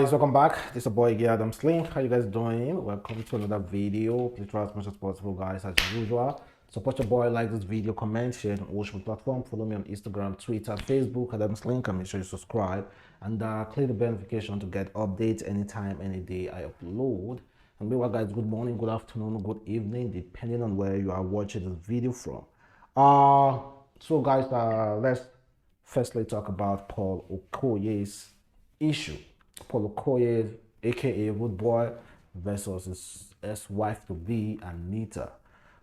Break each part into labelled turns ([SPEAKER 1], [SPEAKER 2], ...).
[SPEAKER 1] Guys, welcome back. This is your boy Adamslink. How you guys doing? Welcome to another video. Please try as much as possible, guys, as usual. Support your boy, like this video, comment, share it on all social platform. Follow me on Instagram, Twitter, Facebook, Adamslink, and make sure you subscribe and click the bell notification to get updates anytime, any day I upload. And meanwhile, guys, good morning, good afternoon, good evening, depending on where you are watching this video from. Let's firstly talk about Paul Okoye's issue. Paul Okoye, aka Rudeboy, versus his ex-wife to be Anita.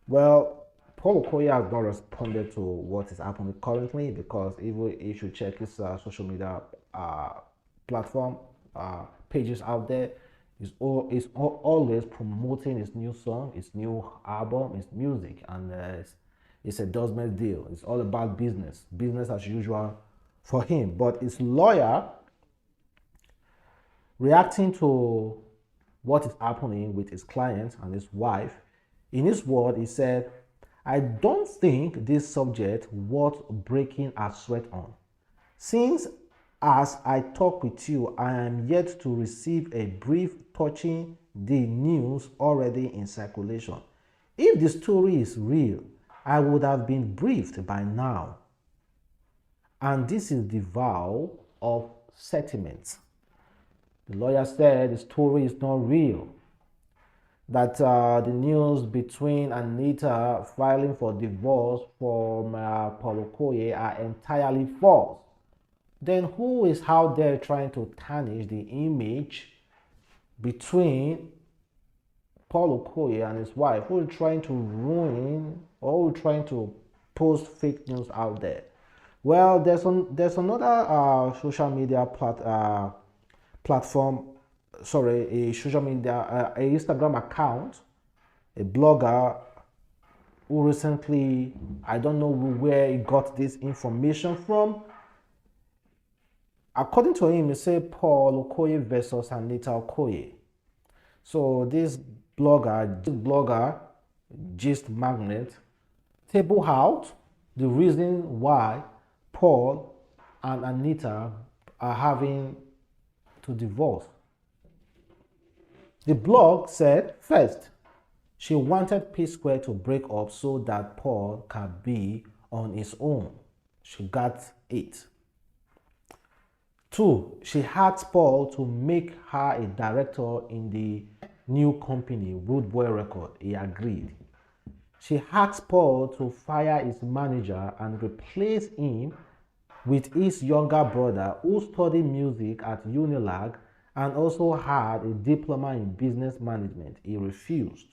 [SPEAKER 1] Well, Paul Okoye has not responded to what is happening currently because even if you check his social media platform pages out there, he's always promoting his new song, his new album, his music, and it's a endorsement deal. It's all about business as usual for him. But his lawyer, reacting to what is happening with his client and his wife, in his word, he said, "I don't think this subject worth breaking a sweat on. Since as I talk with you, I am yet to receive a brief touching the news already in circulation. If the story is real, I would have been briefed by now. And this is the vow of settlement." The lawyer said the story is not real, that the news between Anita filing for divorce from Paul Okoye are entirely false. Then who is out there trying to tarnish the image between Paul Okoye and his wife? Who is trying to ruin or trying to post fake news out there? Well, there's another social media platform, a social media, a Instagram account, a blogger who recently, I don't know where he got this information from. According to him, he said Paul Okoye versus Anita Okoye. So this blogger, Gist Magnet, table out the reason why Paul and Anita are having to divorce. The blog said, first, she wanted Psquare to break up so that Paul can be on his own. She got it. 2, she asked Paul to make her a director in the new company, Rudeboy Record. He agreed. She asked Paul to fire his manager and replace him with his younger brother who studied music at Unilag and also had a diploma in business management. He refused.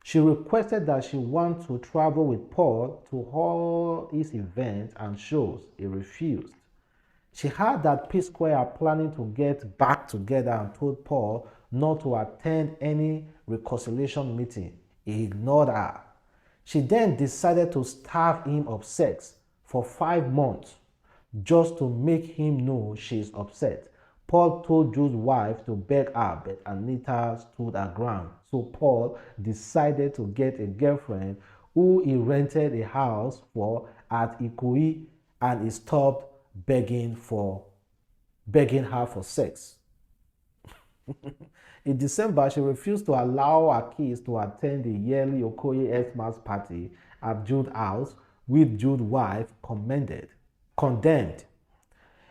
[SPEAKER 1] She requested that she want to travel with Paul to all his events and shows. He refused. She heard that Psquare are planning to get back together and told Paul not to attend any reconciliation meeting. He ignored her. She then decided to starve him of sex for 5 months just to make him know she's upset. Paul told Joe's wife to beg her, but Anita stood her ground. So Paul decided to get a girlfriend who he rented a house for at Okoye, and he stopped begging her for sex. In December, she refused to allow her kids to attend the yearly Okoye Xmas party at Jude's house, which Jude's wife condemned.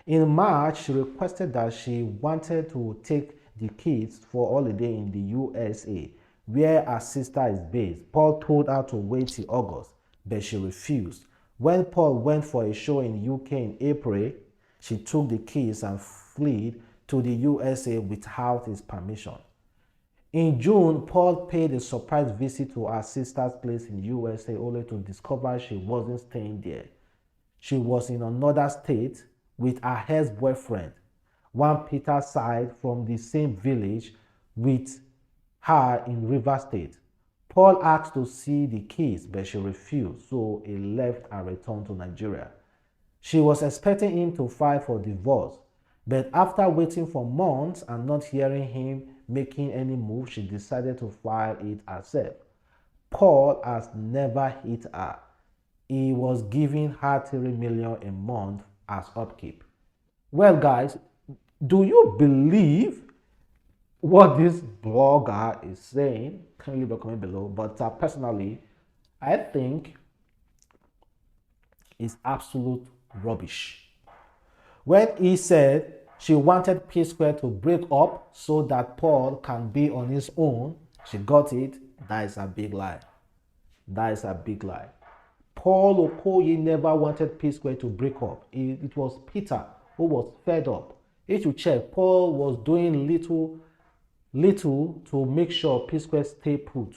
[SPEAKER 1] In March, she requested that she wanted to take the kids for holiday in the USA, where her sister is based. Paul told her to wait till August, but she refused. When Paul went for a show in UK in April, she took the kids and fled to the USA without his permission. In June, Paul paid a surprise visit to her sister's place in USA only to discover she wasn't staying there. She was in another state with her ex-boyfriend, one Peter side from the same village with her in River State. Paul asked to see the kids, but she refused, so he left and returned to Nigeria. She was expecting him to file for divorce, but after waiting for months and not hearing him making any move, she decided to file it herself. Paul has never hit her. He was giving her 3 million a month as upkeep. Well, guys, Do you believe what this blogger is saying? Can you leave a comment below? But personally, I think it's absolute rubbish. When he said she wanted Psquare to break up so that Paul can be on his own, she got it. That is a big lie. That is a big lie. Paul Okoye never wanted Psquare to break up. It was Peter who was fed up. If you check, Paul was doing little to make sure Psquare stay put.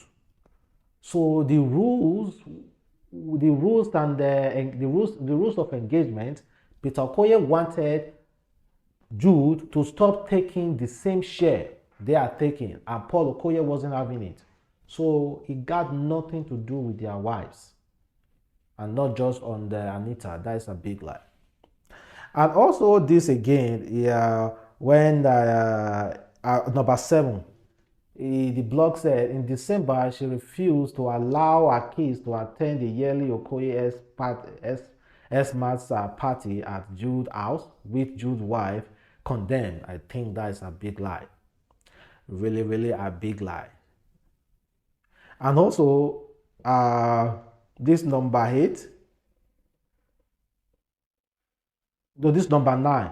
[SPEAKER 1] So the rules and the rules of engagement, Peter Okoye wanted Jude to stop taking the same share they are taking, and Paul Okoye wasn't having it. So it got nothing to do with their wives, and not just on the Anita. That is a big lie. And also this again, when number 7, the blog said in December she refused to allow her kids to attend the yearly Okoye Xmas party at Jude's house, with Jude's wife condemned. I think that is a big lie. Really, really a big lie. And also, this number 8, no, this number 9.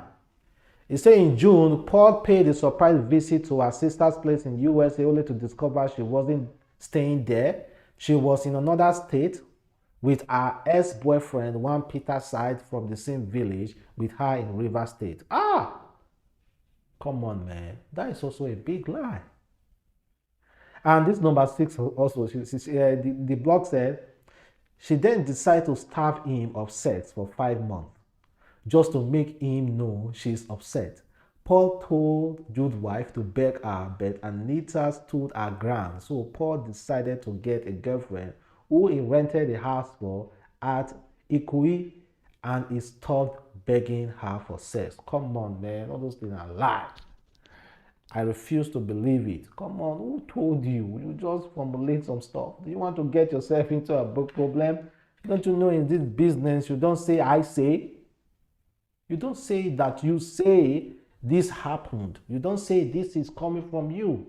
[SPEAKER 1] It said in June, Paul paid a surprise visit to her sister's place in USA only to discover she wasn't staying there. She was in another state with her ex-boyfriend, one Peter side from the same village, with her in River State. Come on, man. That is also a big lie. And this number 6 also, the blog said, she then decided to starve him of sex for 5 months, just to make him know she's upset. Paul told Jude's wife to beg her, but Anita stood her ground. So Paul decided to get a girlfriend who he rented a house for at Okoye, and he stopped begging her for sex. Come on, man. All those things are lies. I refuse to believe it. Come on, who told you? You just formulate some stuff. Do you want to get yourself into a big problem? Don't you know in this business you don't say I say? You don't say that you say this happened. You don't say this is coming from you.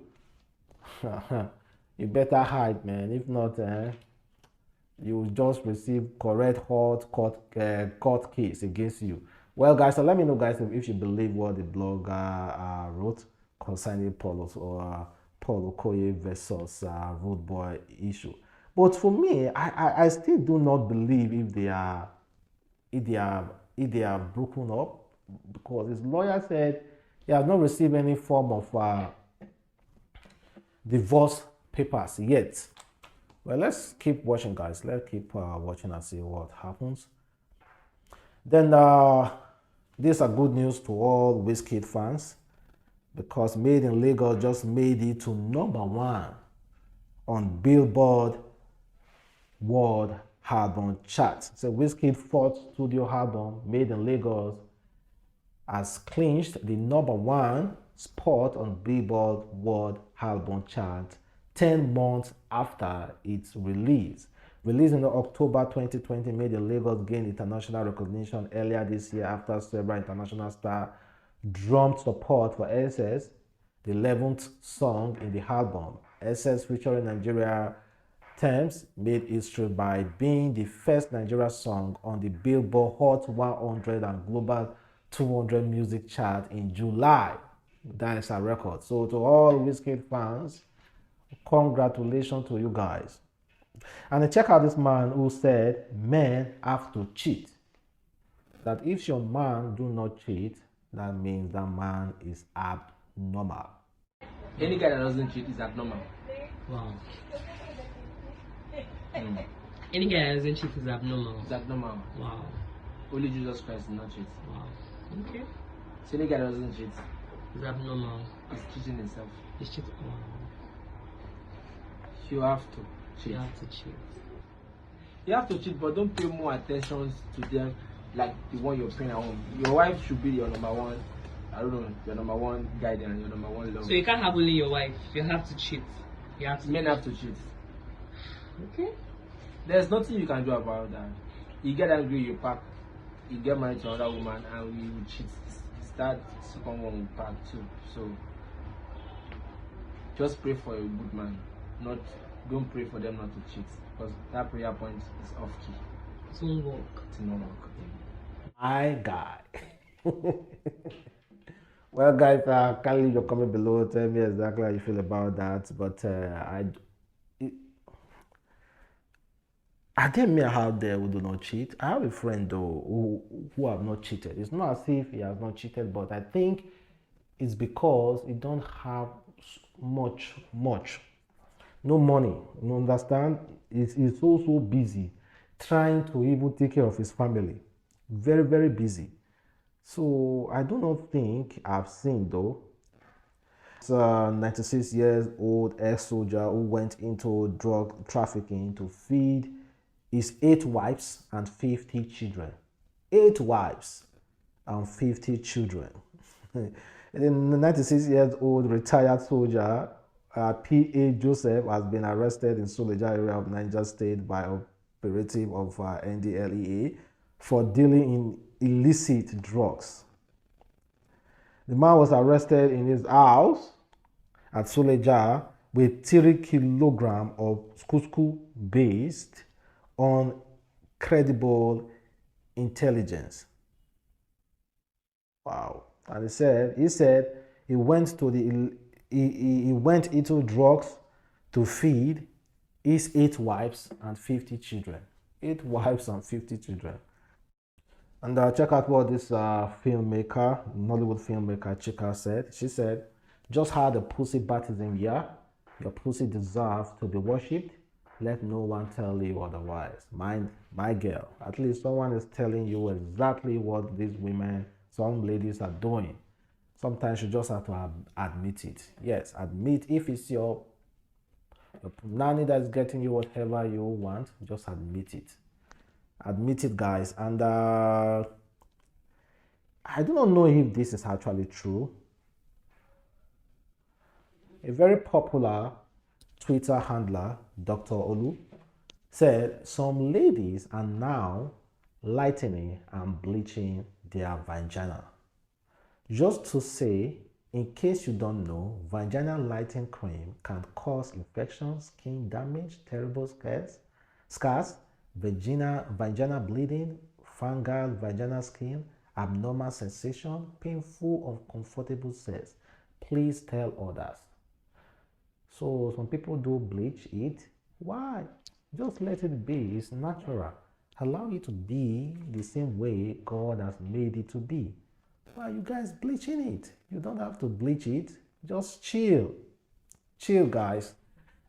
[SPEAKER 1] You better hide, man. If not, you will just receive correct hot court case against you. Well, guys, so let me know, guys, if you believe what the blogger wrote concerning Paul Okoye versus Rudeboy issue. But for me, I still do not believe if they are broken up, because his lawyer said he has not received any form of divorce papers yet. Well, let's keep watching, guys. Let's keep watching and see what happens. Then these are good news to all Wizkid fans, because Made in Lagos just made it to #1 on Billboard World Album chart. So Wizkid's 4th studio album, Made in Lagos, has clinched the #1 spot on Billboard World Album chart 10 months after its release. Released in October 2020, Made in Lagos gained international recognition earlier this year after several international stars drummed support for SS, the 11th song in the album. SS, featuring Nigeria Thames, made history by being the first Nigeria song on the Billboard Hot 100 and Global 200 music chart in July. That is a record. So to all Wizkid fans, congratulations to you guys. And check out this man who said men have to cheat. That if your man do not cheat, that means that man is abnormal.
[SPEAKER 2] Any guy that doesn't cheat is abnormal.
[SPEAKER 3] Wow. Any guy that doesn't cheat is abnormal.
[SPEAKER 2] It's abnormal.
[SPEAKER 3] Wow.
[SPEAKER 2] Only Jesus Christ does not cheat.
[SPEAKER 3] Wow. Okay.
[SPEAKER 2] So any guy that doesn't cheat
[SPEAKER 3] It's abnormal.
[SPEAKER 2] is cheating himself.
[SPEAKER 3] It's cheating. Wow.
[SPEAKER 2] You have to cheat.
[SPEAKER 3] You have to cheat.
[SPEAKER 2] You have to cheat, but don't pay more attention to them like the one you're paying at home. Your wife should be your #1. I don't know, your #1 guidance, your #1 love.
[SPEAKER 3] So you can't have only your wife. You have to cheat. You have to.
[SPEAKER 2] Men have to cheat.
[SPEAKER 3] Okay.
[SPEAKER 2] There's nothing you can do about that. You get angry, you pack. You get married to another woman, and you cheat. It's that second one will pack too. So just pray for a good man. Don't pray for them not to cheat, because that prayer point is off key.
[SPEAKER 3] It won't work.
[SPEAKER 2] It's not work.
[SPEAKER 1] My guy. Well, guys, can leave your comment below. Tell me exactly how you feel about that. But are there men out there who do not cheat? I have a friend though who have not cheated. It's not as if he has not cheated, but I think it's because he don't have much, no money. You understand? He's so busy trying to even take care of his family. Very, very busy. So I do not think I've seen though. It's a 96 years old ex-soldier who went into drug trafficking to feed his 8 wives and 50 children. 8 wives and 50 children. The 96 years old retired soldier P.A. Joseph has been arrested in Suleja area of Niger State by operative of NDLEA for dealing in illicit drugs. The man was arrested in his house at Suleja with 3 kilograms of couscous based on credible intelligence. Wow. And he said he went into drugs to feed his 8 wives and 50 children. 8 wives and 50 children. And check out what this filmmaker, Nollywood filmmaker Chika said. She said, just had a pussy baptism here. Your pussy deserves to be worshipped. Let no one tell you otherwise. Mind my girl. At least someone is telling you exactly what these women, some ladies are doing. Sometimes you just have to admit it. Yes, admit if it's your nanny that's getting you whatever you want, just admit it. Admit it, guys. And I do not know if this is actually true. A very popular Twitter handler, Dr. Olu, said some ladies are now lightening and bleaching their vagina. Just to say, in case you don't know, vaginal lighting cream can cause infections, skin damage, terrible scars, vaginal bleeding, fungal vaginal skin, abnormal sensation, painful, uncomfortable sex. Please tell others. So some people do bleach it. Why? Just let it be. It's natural. Allow it to be the same way God has made it to be. Why are you guys bleaching it? You don't have to bleach it. Just chill. Chill, guys.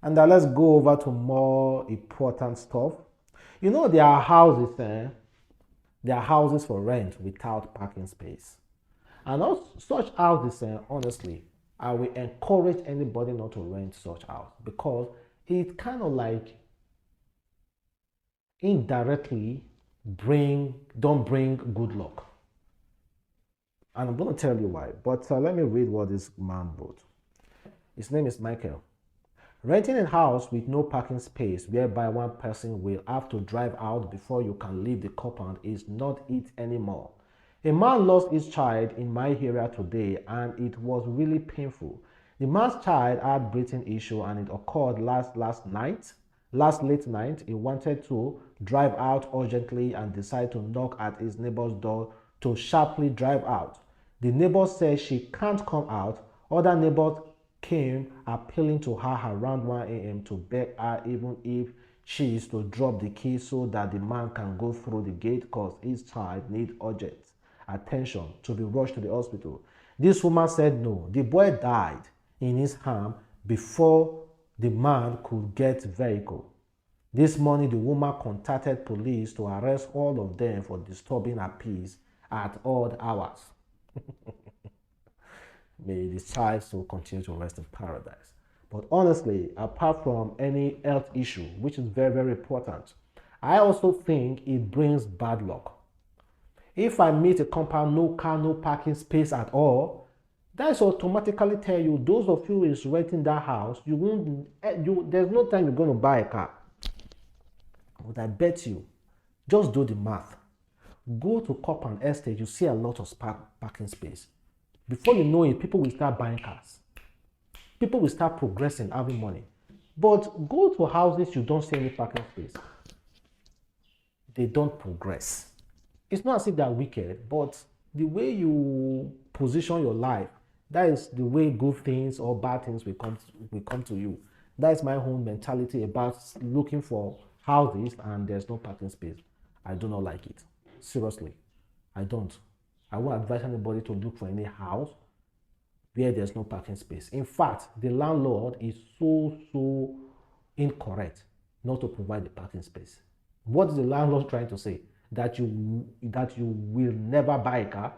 [SPEAKER 1] And let's go over to more important stuff. You know, there are houses, there are houses for rent without parking space. And also, such houses, honestly, I will encourage anybody not to rent such house, because it kind of like indirectly don't bring good luck. And I'm going to tell you why. But let me read what this man wrote. His name is Michael. Renting a house with no parking space whereby one person will have to drive out before you can leave the compound is not it anymore. A man lost his child in my area today and it was really painful. The man's child had breathing issue and it occurred last late night. He wanted to drive out urgently and decided to knock at his neighbor's door to sharply drive out. The neighbor said she can't come out. Other neighbors came appealing to her around 1 a.m. to beg her even if she is to drop the key so that the man can go through the gate because his child needs urgent attention to be rushed to the hospital. This woman said no. The boy died in his arm before the man could get vehicle. This morning, the woman contacted police to arrest all of them for disturbing her peace at odd hours. May this child so continue to rest in paradise. But honestly, apart from any health issue, which is very, very important, I also think it brings bad luck. If I meet a compound, no car, no parking space at all, that's automatically tell you, those of you who is renting that house, there's no time you're going to buy a car. But I bet you, just do the math. Go to compound estate, you see a lot of parking space. Before you know it, people will start buying cars. People will start progressing, having money. But go to houses you don't see any parking space. They don't progress. It's not as if they're wicked, but the way you position your life, that is the way good things or bad things will come to you. That is my own mentality about looking for houses and there's no parking space. I do not like it. Seriously, I don't. I won't advise anybody to look for any house where there's no parking space. In fact, the landlord is so incorrect not to provide the parking space. What is the landlord trying to say? That you will never buy a car?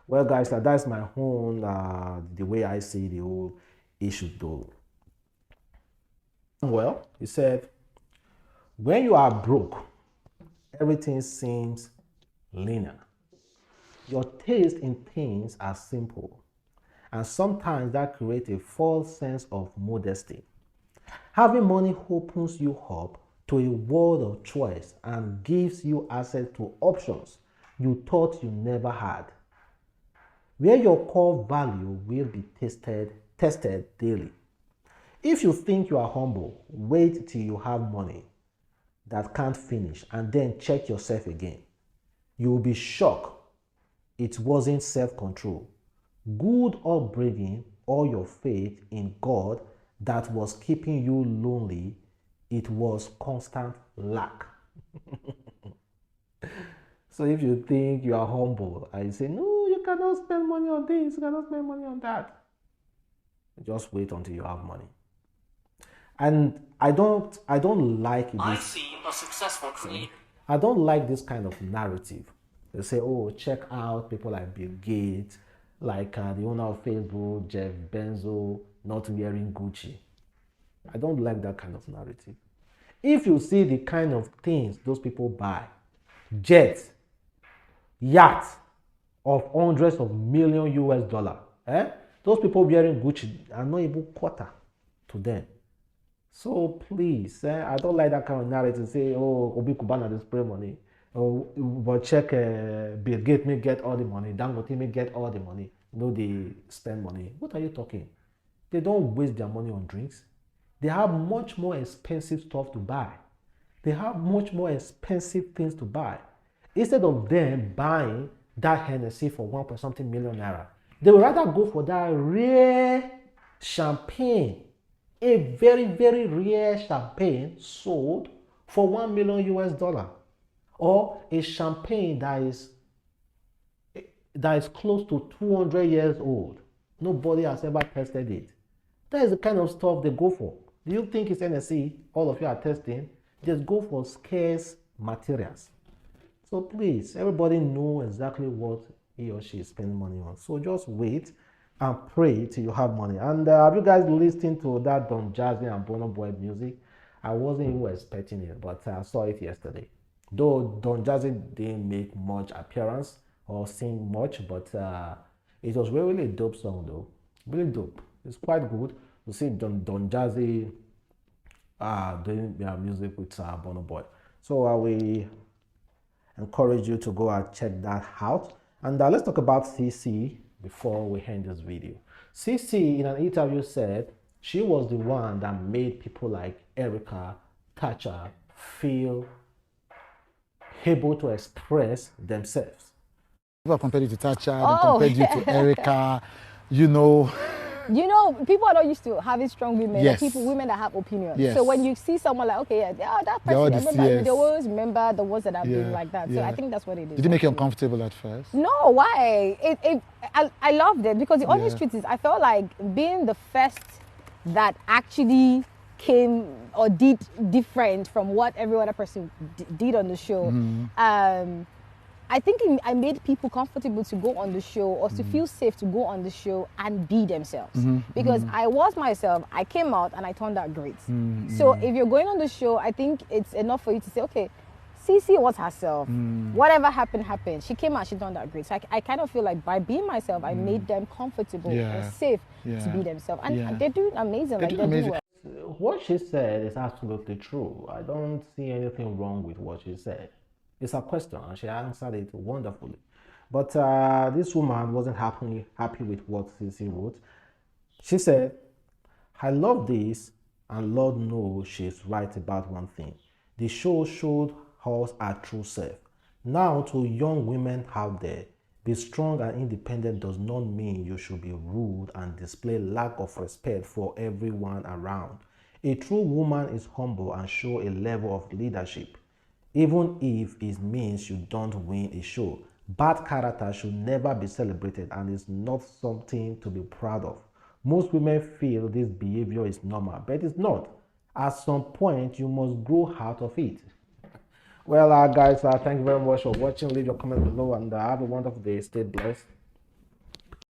[SPEAKER 1] Well, guys, that's my own the way I see the whole issue though. Well, he said, when you are broke, everything seems linear. Your taste in things are simple, and sometimes that creates a false sense of modesty. Having money opens you up to a world of choice and gives you access to options you thought you never had, where your core value will be tested daily. If you think you are humble, wait till you have money that can't finish and then check yourself again. You will be shocked it wasn't self-control, good upbringing, or your faith in God that was keeping you lonely. It was constant lack. So if you think you are humble and you say, no, you cannot spend money on this, you cannot spend money on that, just wait until you have money. And I don't like this.
[SPEAKER 4] I see a successful creator.
[SPEAKER 1] I don't like this kind of narrative. They say, oh, check out people like Bill Gates, like the owner of Facebook, Jeff Bezos, not wearing Gucci. I don't like that kind of narrative. If you see the kind of things those people buy, jets, yachts of hundreds of million US dollar, those people wearing Gucci are not even quarter to them. So please, I don't like that kind of narrative. Say, oh, Obi Kubana they spray money. Oh, but check Bill Gates may get all the money. Dangote may get all the money. No, they spend money. What are you talking? They don't waste their money on drinks. They have much more expensive stuff to buy. They have much more expensive things to buy. Instead of them buying that Hennessy for 1 million naira, they would rather go for that rare champagne. A very, very rare champagne sold for 1 million US dollar. Or a champagne that is close to 200 years old. Nobody has ever tested it. That is the kind of stuff they go for. Do you think it's NSC? All of you are testing. Just go for scarce materials. So please, everybody know exactly what he or she is spending money on. So just wait and pray till you have money. And have you guys listened to that Don Jazzy and Burna music? I wasn't even expecting it, but I saw it yesterday. Though Don Jazzy didn't make much appearance or sing much, but it was really a dope song though. Really dope. It's quite good to see Don Jazzy doing their music with Burna. So I will encourage you to go and check that out. And let's talk about Cece before we end this video. Cece in an interview said she was the one that made people like Erica, Thatcher feel able to express themselves.
[SPEAKER 5] People compared you to Thatcher, they compared you to Erica, you know.
[SPEAKER 6] You know, people are not used to having strong women,
[SPEAKER 5] Yes.
[SPEAKER 6] women that have opinions.
[SPEAKER 5] Yes.
[SPEAKER 6] So when you see someone like, okay, yeah, that
[SPEAKER 5] They're all
[SPEAKER 6] person,
[SPEAKER 5] yes.
[SPEAKER 6] they always remember the ones that have been
[SPEAKER 5] Yeah,
[SPEAKER 6] like that. So
[SPEAKER 5] yeah.
[SPEAKER 6] I think that's what it is.
[SPEAKER 5] Did it make you uncomfortable at first?
[SPEAKER 6] No, why? I loved it because the honest
[SPEAKER 5] Yeah.
[SPEAKER 6] truth is I felt like being the first that actually came or did different from what every other person did on the show. I think I made people comfortable to go on the show or to feel safe to go on the show and be themselves. Because I was myself, I came out and I turned out great. So if you're going on the show, I think it's enough for you to say, okay, Cece was herself. Whatever happened, happened. She came out, she turned out great. So I kind of feel like by being myself, I made them comfortable and safe to be themselves. And they're doing amazing.
[SPEAKER 5] They're doing amazing.
[SPEAKER 6] well.
[SPEAKER 1] What she said is absolutely true. I don't see anything wrong with what she said. It's a question and she answered it wonderfully. But this woman wasn't happy with what Cece wrote. She said, I love this, and Lord knows she's right about one thing. The show showed us our true self. Now, to young women out there, be strong and independent does not mean you should be rude and display lack of respect for everyone around. A true woman is humble and show a level of leadership, even if it means you don't win a show. Bad character should never be celebrated and is not something to be proud of. Most women feel this behavior is normal, but it's not. At some point, you must grow out of it. Well, guys, thank you very much for watching. Leave your comment below and have a wonderful day. Stay blessed.